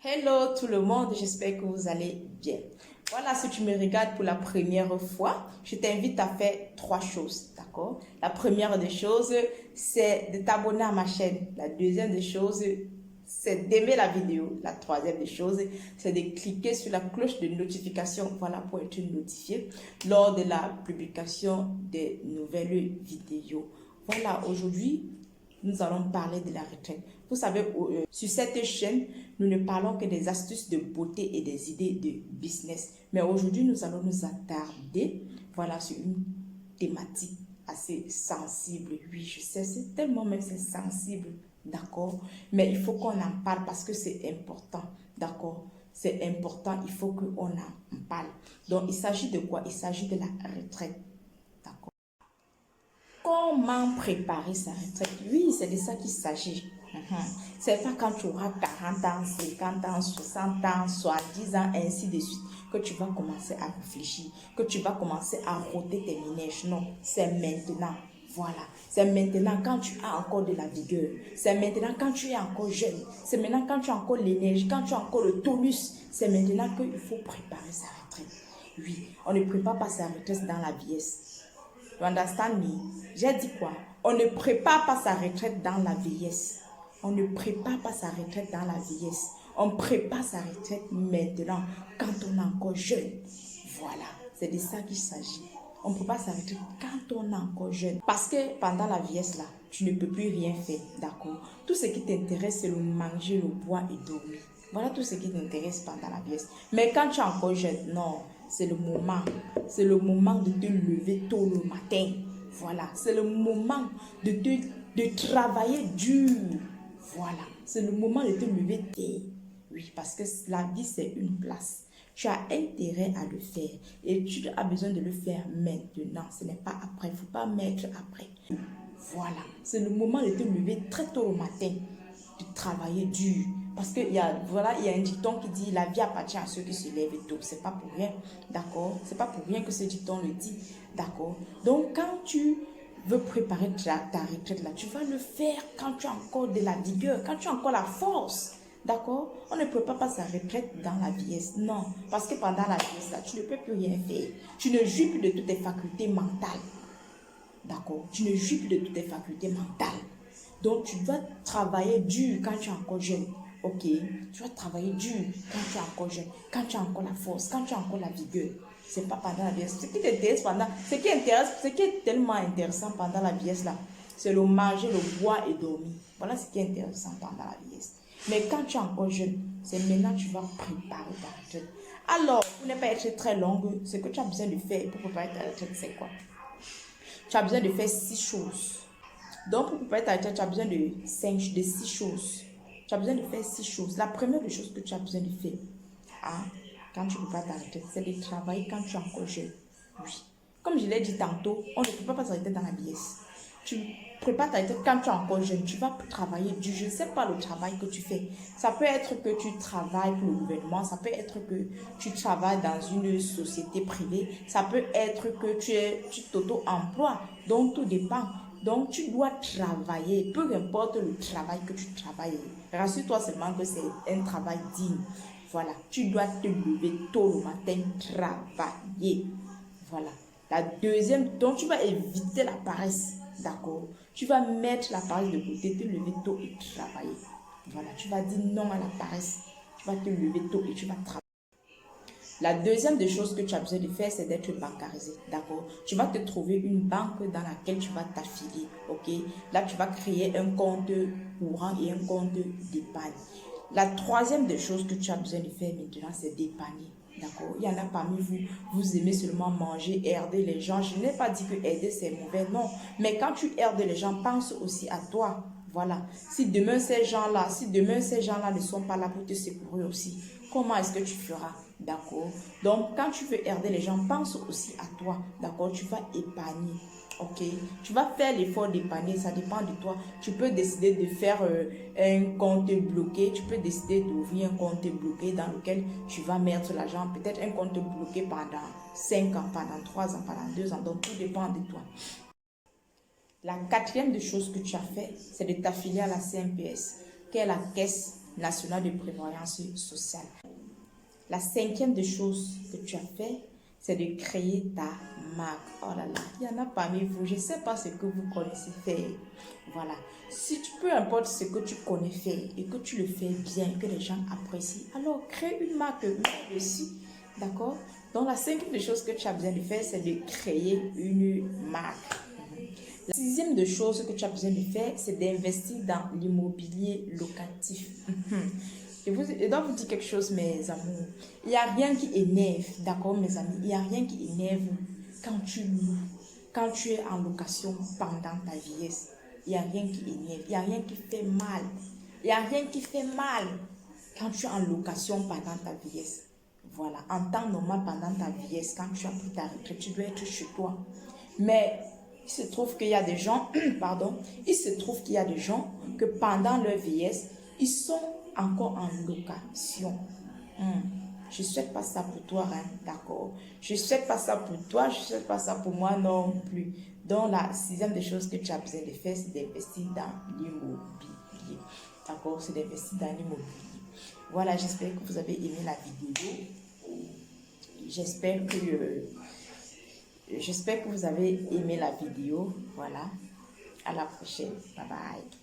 Hello tout le monde, j'espère que vous allez bien. Voilà, si tu me regardes pour la première fois, je t'invite à faire trois choses, d'accord? La première des choses, c'est de t'abonner à ma chaîne. La deuxième des choses, c'est d'aimer la vidéo. La troisième des choses, c'est de cliquer sur la cloche de notification, voilà, pour être notifié lors de la publication des nouvelles vidéos. Voilà, aujourd'hui, nous allons parler de la retraite. Vous savez, sur cette chaîne, nous ne parlons que des astuces de beauté et des idées de business. Mais aujourd'hui, nous allons nous attarder, voilà, sur une thématique assez sensible. Oui, je sais, c'est tellement même c'est sensible, d'accord? Mais il faut qu'on en parle parce que c'est important, d'accord? C'est important, il faut qu'on en parle. Donc, il s'agit de quoi? Il s'agit de la retraite. Comment préparer sa retraite? Oui, c'est de ça qu'il s'agit. C'est pas quand tu auras 40 ans, 50 ans, 60 ans, 70 ans, ainsi de suite, que tu vas commencer à réfléchir, que tu vas commencer à rôder tes ménages. Non, c'est maintenant. Voilà, c'est maintenant quand tu as encore de la vigueur. C'est maintenant quand tu es encore jeune. C'est maintenant quand tu as encore l'énergie, quand tu as encore le tonus. C'est maintenant qu'il faut préparer sa retraite. Oui, on ne prépare pas sa retraite dans la vieillesse. You understand me? J'ai dit quoi? On ne prépare pas sa retraite dans la vieillesse. On ne prépare pas sa retraite dans la vieillesse. On prépare sa retraite maintenant, quand on est encore jeune. Voilà, c'est de ça qu'il s'agit. On prépare sa retraite quand on est encore jeune. Parce que pendant la vieillesse, là, tu ne peux plus rien faire, d'accord? Tout ce qui t'intéresse, c'est le manger, le boire et dormir. Voilà tout ce qui t'intéresse pendant la vieillesse. Mais quand tu es encore jeune, non, c'est le moment. C'est le moment de te lever tôt le matin. Voilà, c'est le moment de travailler dur. Voilà, c'est le moment de te lever tôt. Oui, parce que la vie, c'est une place. Tu as intérêt à le faire et tu as besoin de le faire maintenant. Ce n'est pas après. Il ne faut pas mettre après. Voilà, c'est le moment de te lever très tôt le matin, de travailler dur. Parce qu'il y a, voilà, il y a un dicton qui dit la vie appartient à ceux qui se lèvent tôt. C'est pas pour rien, d'accord? C'est pas pour rien que ce dicton le dit, d'accord? Donc, quand tu veux préparer ta retraite là, tu vas le faire quand tu as encore de la vigueur, quand tu as encore la force. D'accord? On ne prépare pas sa retraite dans la vieillesse. Non. Parce que pendant la vieillesse, là, tu ne peux plus rien faire. Tu ne jouis plus de toutes tes facultés mentales. D'accord? Tu ne jouis plus de toutes tes facultés mentales. Donc, tu dois travailler dur quand tu es encore jeune. Ok? Tu vas travailler dur quand tu es encore jeune. Quand tu as encore la force, quand tu as encore la vigueur. C'est pas pendant la vieillesse. Ce qui t'intéresse pendant, ce qui est tellement intéressant pendant la vieillesse, là, c'est le manger, le boire et dormir. Voilà ce qui est intéressant pendant la vieillesse. Mais quand tu es encore jeune, c'est maintenant que tu vas préparer ta retraite. Alors, pour ne pas être très longue, ce que tu as besoin de faire pour préparer ta retraite, c'est quoi? Tu as besoin de faire 6 choses. Donc, pour préparer ta retraite, tu as besoin de 6 choses. Tu as besoin de faire 6 choses. La première des choses que tu as besoin de faire, hein, quand tu prépares ta retraite, c'est de travailler quand tu es encore jeune. Oui. Comme je l'ai dit tantôt, on ne prépare pas sa retraite dans la vieillesse. Tu prépares ta retraite quand tu es encore jeune. Tu vas travailler dur. Je ne sais pas le travail que tu fais. Ça peut être que tu travailles pour le gouvernement. Ça peut être que tu travailles dans une société privée. Ça peut être que tu t'auto-emploies. Donc, tout dépend. Donc, tu dois travailler, peu importe le travail que tu travailles. Rassure-toi seulement que c'est un travail digne. Voilà, tu dois te lever tôt le matin, travailler. Voilà. La deuxième, donc tu vas éviter la paresse. D'accord? Tu vas mettre la paresse de côté, te lever tôt et travailler. Voilà, tu vas dire non à la paresse. Tu vas te lever tôt et tu vas travailler. La deuxième des choses que tu as besoin de faire, c'est d'être bancarisé, d'accord? Tu vas te trouver une banque dans laquelle tu vas t'affilier, ok? Là, tu vas créer un compte courant et un compte d'épargne. La troisième des choses que tu as besoin de faire maintenant, c'est d'épargner, d'accord? Il y en a parmi vous, vous aimez seulement manger, aider les gens. Je n'ai pas dit que aider, c'est mauvais, non. Mais quand tu aides les gens, pense aussi à toi. Voilà. Si demain ces gens-là ne sont pas là pour te secourir aussi, comment est-ce que tu feras? D'accord? Donc, quand tu veux aider les gens, pense aussi à toi. D'accord? Tu vas épargner. Ok? Tu vas faire l'effort d'épargner, ça dépend de toi. Tu peux décider de faire un compte bloqué. Tu peux décider d'ouvrir un compte bloqué dans lequel tu vas mettre l'argent. Peut-être un compte bloqué pendant 5 ans, pendant 3 ans, pendant 2 ans. Donc, tout dépend de toi. La quatrième des choses que tu as fait, c'est de t'affilier à la CNPS, qui est la caisse national de prévoyance sociale. La cinquième des choses que tu as fait, c'est de créer ta marque. Oh là là, il y en a parmi vous, je ne sais pas ce que vous connaissez faire. Voilà. Si tu peu importe ce que tu connais faire et que tu le fais bien, que les gens apprécient, alors crée une marque, mets dessus. D'accord? Donc la cinquième des choses que tu as besoin de faire, c'est de créer une marque. La sixième des choses que tu as besoin de faire, c'est d'investir dans l'immobilier locatif. Je dois vous dire quelque chose, mes amours. Il n'y a rien qui énerve, d'accord, mes amis? Il n'y a rien qui énerve quand tu loues, quand tu es en location pendant ta vieillesse. Il n'y a rien qui énerve, il n'y a rien qui fait mal. Il n'y a rien qui fait mal quand tu es en location pendant ta vieillesse. Voilà, en temps normal pendant ta vieillesse, quand tu as pris ta retraite, tu dois être chez toi. Mais il se trouve qu'il y a des gens, il se trouve qu'il y a des gens que pendant leur vieillesse, ils sont encore en location. Je ne souhaite pas ça pour toi, hein, d'accord? Je ne souhaite pas ça pour toi, je ne souhaite pas ça pour moi non plus. Donc la sixième des choses que tu as besoin de faire, c'est d'investir dans l'immobilier. D'accord? C'est d'investir dans l'immobilier. Voilà, j'espère que vous avez aimé la vidéo. J'espère que vous avez aimé la vidéo. Voilà. À la prochaine. Bye bye.